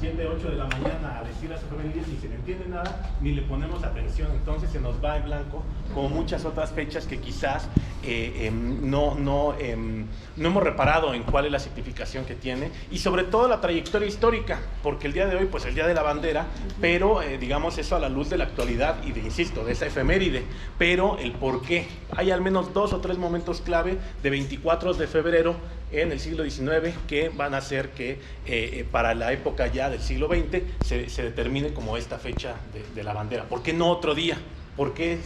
7, 8 de la mañana a decir las efemérides, ni se le entiende nada, ni le ponemos atención. Entonces se nos va en blanco, como muchas otras fechas que quizás no hemos reparado en cuál es la significación que tiene, y sobre todo la trayectoria histórica, porque el día de hoy, pues el Día de la Bandera, pero digamos eso a la luz de la actualidad y de, insisto, de esa efeméride, pero el por qué. Hay al menos 2 o 3 momentos clave de 24 de febrero en el siglo XIX que van a hacer que para la época ya del siglo XX se determine como esta fecha de la bandera. ¿Por qué no otro día? ¿Por qué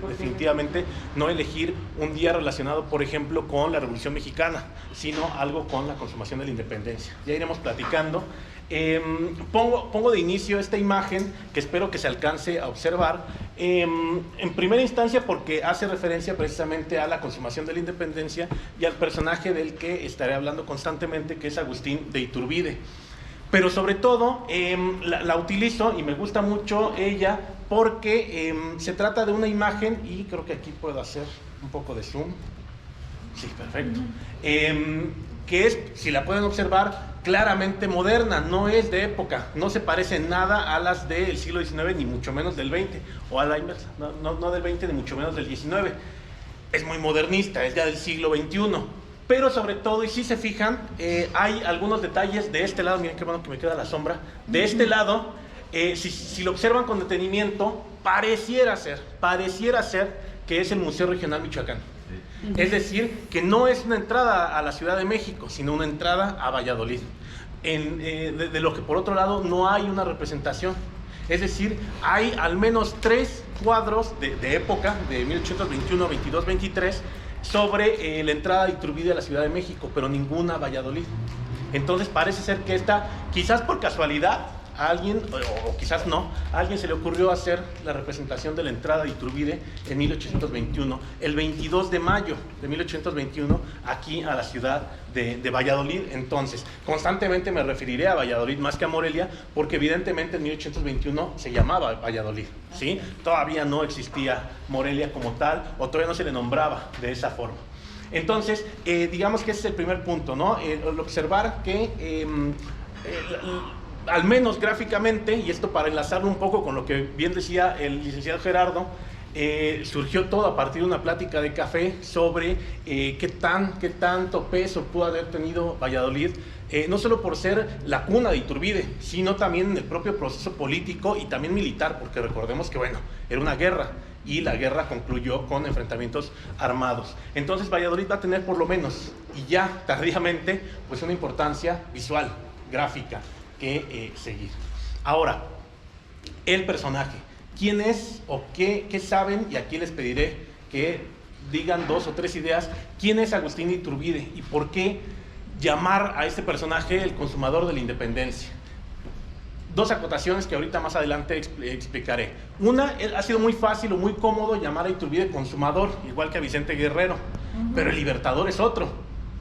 definitivamente no elegir un día relacionado, por ejemplo, con la Revolución Mexicana, sino algo con la consumación de la independencia? Ya iremos platicando. Pongo de inicio esta imagen que espero que se alcance a observar, en primera instancia porque hace referencia precisamente a la consumación de la independencia y al personaje del que estaré hablando constantemente, que es Agustín de Iturbide. Pero sobre todo la utilizo y me gusta mucho ella porque se trata de una imagen, y creo que aquí puedo hacer un poco de zoom. Sí, perfecto. Que es, si la pueden observar, claramente moderna, no es de época, no se parece en nada a las del siglo XIX, ni mucho menos del XX, o a la inversa, no del XX, ni mucho menos del XIX. Es muy modernista, es ya del siglo XXI. Pero sobre todo, y si se fijan, hay algunos detalles de este lado. Miren qué bueno que me queda la sombra. De este lado, si lo observan con detenimiento, pareciera ser que es el Museo Regional Michoacán. Es decir, que no es una entrada a la Ciudad de México, sino una entrada a Valladolid. De lo que por otro lado no hay una representación. Es decir, hay al menos 3 cuadros de época, de 1821, 22, 23, sobre la entrada de Iturbide a la Ciudad de México, pero ninguna a Valladolid. Entonces parece ser que esta, quizás por casualidad, a alguien, o quizás no, a alguien se le ocurrió hacer la representación de la entrada de Iturbide en 1821, el 22 de mayo de 1821, aquí a la ciudad de Valladolid. Entonces, constantemente me referiré a Valladolid más que a Morelia, porque evidentemente en 1821 se llamaba Valladolid, ¿sí? Todavía no existía Morelia como tal, o todavía no se le nombraba de esa forma. Entonces, digamos que ese es el primer punto, ¿no? El observar que al menos gráficamente, y esto para enlazarlo un poco con lo que bien decía el licenciado Gerardo, surgió todo a partir de una plática de café sobre qué tanto peso pudo haber tenido Valladolid, no solo por ser la cuna de Iturbide, sino también en el propio proceso político y también militar, porque recordemos que, bueno, era una guerra, y la guerra concluyó con enfrentamientos armados. Entonces Valladolid va a tener por lo menos, y ya tardíamente, pues una importancia visual, gráfica, que seguir. Ahora, el personaje. ¿Quién es o qué saben? Y aquí les pediré que digan 2 o 3 ideas. ¿Quién es Agustín de Iturbide? ¿Y por qué llamar a este personaje el consumador de la independencia? 2 acotaciones que ahorita más adelante explicaré. Una, ha sido muy fácil o muy cómodo llamar a Iturbide consumador, igual que a Vicente Guerrero. Pero el libertador es otro,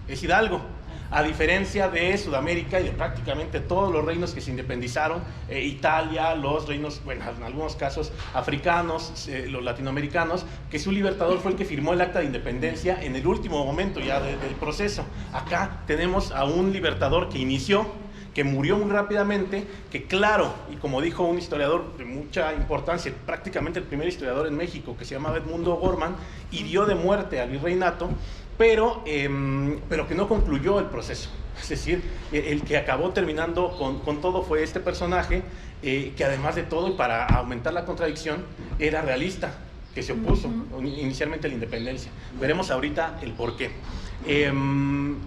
es Hidalgo. A diferencia de Sudamérica y de prácticamente todos los reinos que se independizaron, Italia, los reinos, bueno, en algunos casos africanos, los latinoamericanos, que su libertador fue el que firmó el acta de independencia en el último momento ya del proceso. Acá tenemos a un libertador que inició, que murió muy rápidamente, que claro, y como dijo un historiador de mucha importancia, prácticamente el primer historiador en México, que se llamaba Edmundo Gorman, hirió de muerte al virreinato, pero que no concluyó el proceso. Es decir, el que acabó terminando con todo fue este personaje, que además de todo, y para aumentar la contradicción, era realista, que se opuso inicialmente a la independencia. Veremos ahorita el porqué.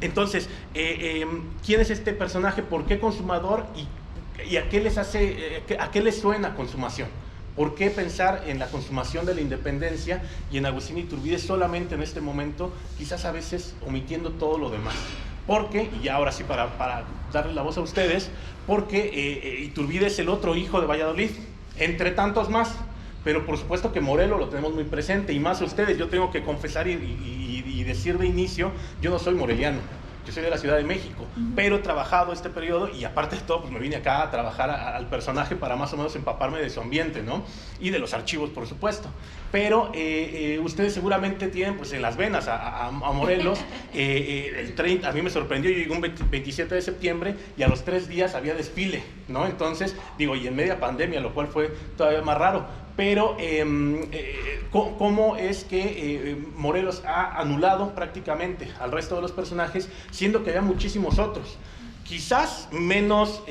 Entonces, ¿quién es este personaje? ¿Por qué consumador? ¿Y a qué les suena consumación? ¿Por qué pensar en la consumación de la independencia y en Agustín Iturbide solamente en este momento, quizás a veces omitiendo todo lo demás? Porque, y ahora sí para darle la voz a ustedes, porque Iturbide es el otro hijo de Valladolid, entre tantos más, pero por supuesto que Morelos lo tenemos muy presente, y más a ustedes. Yo tengo que confesar y decir de inicio, yo no soy moreliano, yo soy de la Ciudad de México, pero he trabajado este periodo y aparte de todo, pues me vine acá a trabajar al personaje para más o menos empaparme de su ambiente, ¿no? Y de los archivos, por supuesto. Pero ustedes seguramente tienen pues en las venas a Morelos. El 30, a mí me sorprendió, yo llegué un 27 de septiembre y a los 3 días había desfile, ¿no? Entonces, digo, y en media pandemia, lo cual fue todavía más raro. Pero, ¿cómo es que Morelos ha anulado prácticamente al resto de los personajes, siendo que había muchísimos otros? Quizás menos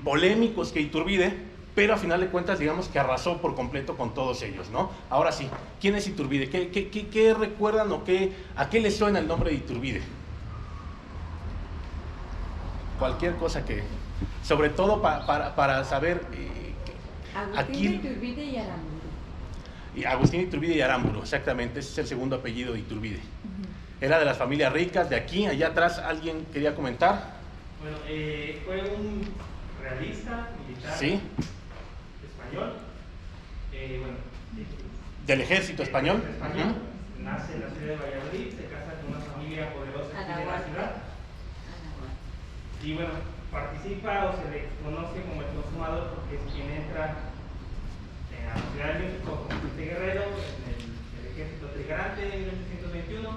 polémicos que Iturbide, pero a final de cuentas, digamos que arrasó por completo con todos ellos, ¿no? Ahora sí, ¿quién es Iturbide? ¿Qué recuerdan o a qué les suena el nombre de Iturbide? Cualquier cosa que... Sobre todo para saber... Agustín Iturbide y Aramburu. Agustín Iturbide y Aramburu, exactamente, ese es el segundo apellido de Iturbide. Era de las familias ricas, de aquí, allá atrás, ¿alguien quería comentar? Bueno, fue un realista, militar, ¿sí? Español, bueno, del ejército español. Nace en la ciudad de Valladolid, se casa con una familia poderosa aquí de la ciudad. Y bueno, participa o se le conoce como el consumador porque es quien entra a la Ciudad de México como José Guerrero en el ejército trigarante en 1821,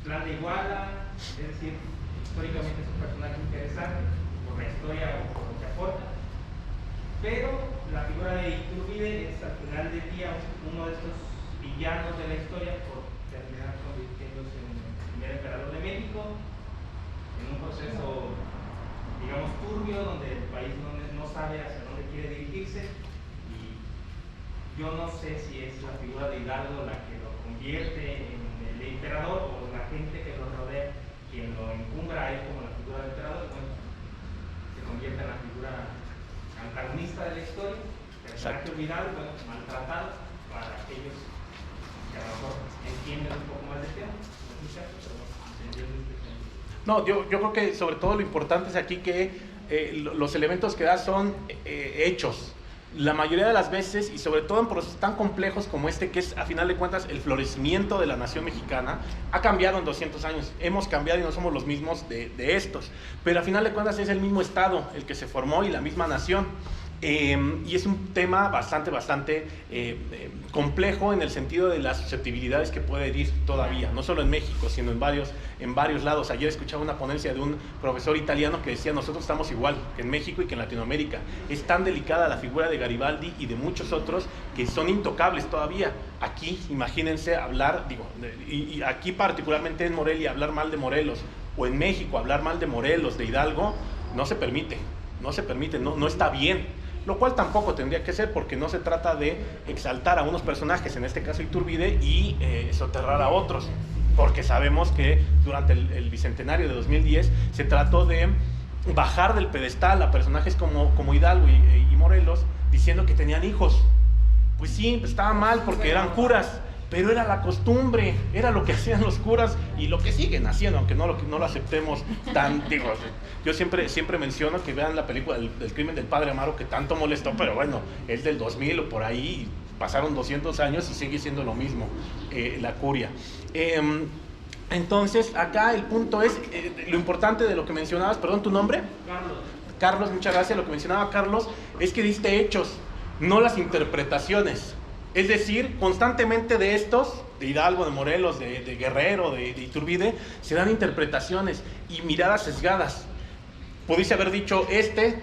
plan de Iguala, es decir, históricamente es un personaje interesante por la historia o por lo que aporta, pero la figura de Iturbide es al final del día uno de estos villanos de la historia por terminar convirtiéndose en el primer emperador de México en un proceso, digamos, turbio, donde el país no sabe hacia dónde quiere dirigirse. Yo no sé si es la figura de Hidalgo la que lo convierte en el emperador o la gente que lo rodea quien lo encumbra a él como la figura del emperador. Bueno, se convierte en la figura antagonista de la historia, personaje olvidado, bueno, maltratado para aquellos que a lo mejor entienden un poco más del tema. No, yo creo que sobre todo lo importante es aquí que los elementos que da son hechos. La mayoría de las veces, y sobre todo en procesos tan complejos como este, que es a final de cuentas el florecimiento de la nación mexicana, ha cambiado en 200 años. Hemos cambiado y no somos los mismos de estos. Pero a final de cuentas es el mismo Estado el que se formó y la misma nación. Y es un tema bastante complejo en el sentido de las susceptibilidades que puede herir todavía, no solo en México, sino en varios lados. Ayer escuchaba una ponencia de un profesor italiano que decía: nosotros estamos igual que en México y que en Latinoamérica. Es tan delicada la figura de Garibaldi y de muchos otros que son intocables todavía. Aquí, imagínense hablar, y aquí particularmente en Morelia, hablar mal de Morelos, o en México hablar mal de Morelos, de Hidalgo, no se permite, no está bien. Lo cual tampoco tendría que ser, porque no se trata de exaltar a unos personajes, en este caso Iturbide, y soterrar a otros, porque sabemos que durante el bicentenario de 2010 se trató de bajar del pedestal a personajes como Hidalgo y Morelos, diciendo que tenían hijos. Pues sí, estaba mal porque eran curas, pero era la costumbre, era lo que hacían los curas y lo que siguen haciendo, aunque no lo aceptemos tan, yo siempre menciono que vean la película del crimen del padre Amaro, que tanto molestó, pero bueno, es del 2000 o por ahí, pasaron 200 años y sigue siendo lo mismo, la curia. Entonces, acá el punto es, lo importante de lo que mencionabas, perdón, ¿tu nombre? Carlos, muchas gracias. Lo que mencionaba Carlos es que diste hechos, no las interpretaciones. Es decir, constantemente de estos, de Hidalgo, de Morelos, de Guerrero, de Iturbide, se dan interpretaciones y miradas sesgadas. Pudiese haber dicho,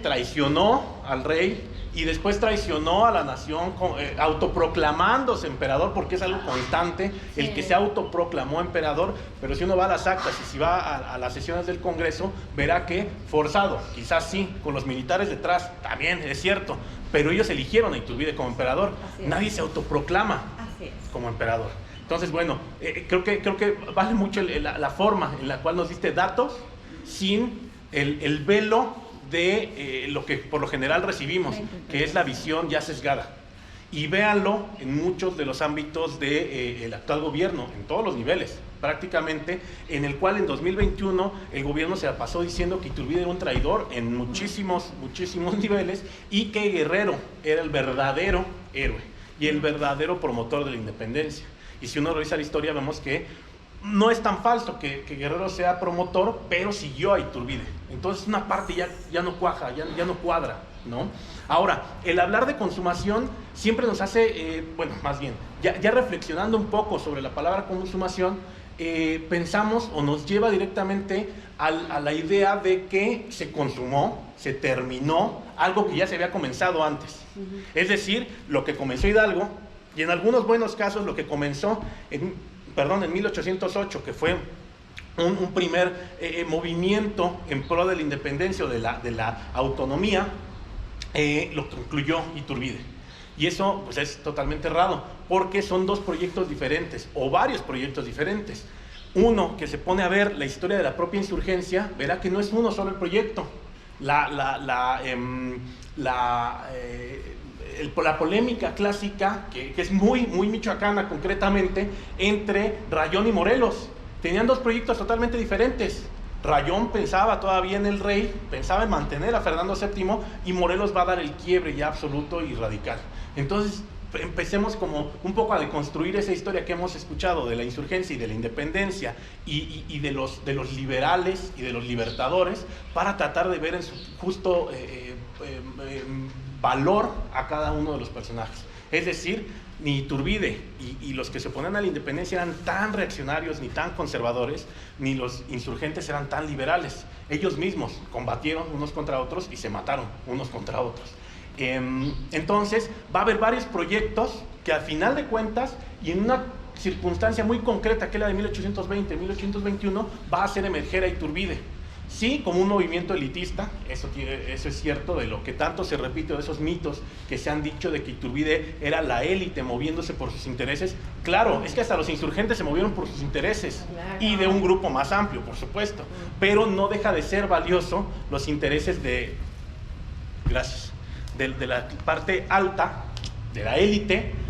traicionó al rey y después traicionó a la nación, autoproclamándose emperador, porque es algo constante, el que se autoproclamó emperador. Pero si uno va a las actas y si va a las sesiones del Congreso, verá que forzado, quizás sí, con los militares detrás, también es cierto, pero ellos eligieron a Iturbide como emperador. Nadie se autoproclama como emperador. Entonces, bueno, creo que vale mucho la forma en la cual nos diste datos sin el velo de lo que por lo general recibimos, que es la visión ya sesgada. Y véanlo en muchos de los ámbitos del actual gobierno, en todos los niveles, prácticamente, en el cual en 2021 el gobierno se la pasó diciendo que Iturbide era un traidor en muchísimos niveles, y que Guerrero era el verdadero héroe y el verdadero promotor de la independencia. Y si uno revisa la historia, vemos que no es tan falso que Guerrero sea promotor, pero siguió a Iturbide. Entonces una parte ya no cuaja, ya no cuadra, ¿no? Ahora, el hablar de consumación siempre nos hace, bueno, más bien, ya reflexionando un poco sobre la palabra consumación, pensamos o nos lleva directamente a la idea de que se consumó, se terminó algo que ya se había comenzado antes. Es decir, lo que comenzó Hidalgo, y en algunos buenos casos lo que comenzó en 1808, que fue un primer movimiento en pro de la independencia o de la autonomía, lo concluyó Iturbide. Y eso pues, es totalmente errado, porque son dos proyectos diferentes, o varios proyectos diferentes. Uno que se pone a ver la historia de la propia insurgencia, verá que no es uno solo el proyecto. La polémica clásica, que es muy michoacana concretamente, entre Rayón y Morelos. Tenían dos proyectos totalmente diferentes. Rayón pensaba todavía en el rey, pensaba en mantener a Fernando VII, y Morelos va a dar el quiebre ya absoluto y radical. Entonces empecemos como un poco a deconstruir esa historia que hemos escuchado de la insurgencia y de la independencia y de los liberales y de los libertadores, para tratar de ver en su justo valor a cada uno de los personajes. Es decir, ni Iturbide y los que se oponían a la independencia eran tan reaccionarios ni tan conservadores, ni los insurgentes eran tan liberales. Ellos mismos combatieron unos contra otros y se mataron unos contra otros. Entonces va a haber varios proyectos que al final de cuentas, y en una circunstancia muy concreta que es la de 1820-1821, va a hacer emerger a Iturbide. Sí, como un movimiento elitista, eso es cierto, de lo que tanto se repite, de esos mitos que se han dicho de que Iturbide era la élite moviéndose por sus intereses. Claro, es que hasta los insurgentes se movieron por sus intereses, y de un grupo más amplio, por supuesto, pero no deja de ser valioso los intereses de la parte alta, de la élite,